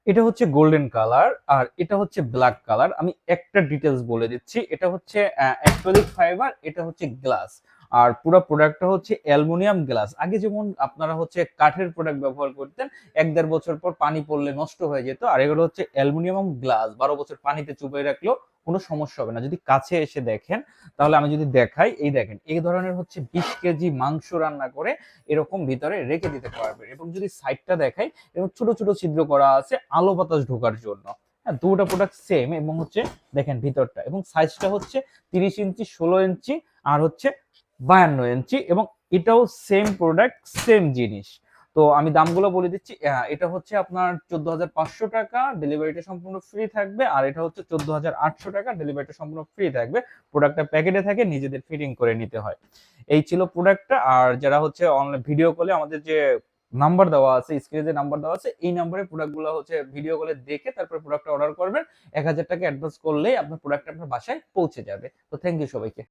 এটা হচ্ছে golden colour আর এটা হচ্ছে ব্ল্যাক কালার। আমি একটা ডিটেলস বলে দিচ্ছি, এটা হচ্ছে অ্যাক্রিলিক ফাইবার, এটা হচ্ছে গ্লাস। আর পুরো প্রোডাক্টটা হচ্ছে অ্যালুমিনিয়াম গ্লাস। আগে যেমন আপনারা হচ্ছে কাঠের প্রোডাক্ট ব্যবহার করতেন, 1-1.5 বছর পর পানি পড়লে নষ্ট হয়ে যেত, আর এগুলো হচ্ছে অ্যালুমিনিয়াম গ্লাস, 12 বছর পানিতে চুবিয়ে রাখলেও কোনো সমস্যা হবে না। যদি কাছে এসে দেখেন, তাহলে আমি যদি দেখাই, এই দেখেন এই ধরনের হচ্ছে 20 কেজি মাংস রান্না করে এরকম ভিতরে রেখে দিতে পারবে। এবং যদি সাইডটা দেখাই, এবং ছোট ছোট ছিদ্র করা আছে আলো বাতাস ঢোকার জন্য। হ্যাঁ, দুটো প্রোডাক্ট সেম। এবং হচ্ছে দেখেন ভিতরটা, এবং সাইজটা হচ্ছে 30 ইঞ্চি, 16 ইঞ্চি, আর হচ্ছে 52 ইঞ্চি। এবং এটাও সেম প্রোডাক্ট, সেম জিনিস। তো আমি দামগুলো বলে দিচ্ছি। এটা হচ্ছে আপনার 14,500 টাকা, ডেলিভারিটা সম্পূর্ণ ফ্রি থাকবে। আর এটা হচ্ছে 14,800 টাকা, ডেলিভারিটা সম্পূর্ণ ফ্রি থাকবে। প্রোডাক্টটা প্যাকেটে থাকে, নিজেদের ফিটিং করে নিতে হয়। এই ছিল প্রোডাক্টটা। আর যারা হচ্ছে অনলাইন ভিডিও কলে, আমাদের যে নাম্বার দেওয়া আছে, স্ক্রিনে যে নাম্বার দেওয়া আছে, এই নাম্বারে প্রোডাক্টগুলো হচ্ছে ভিডিও কলে দেখে তারপর প্রোডাক্টটা অর্ডার করবেন। 1,000 টাকা অ্যাডভান্স করলেই আপনার প্রোডাক্ট আপনার বাসায় পৌঁছে যাবে। তো থ্যাংক ইউ সবাইকে।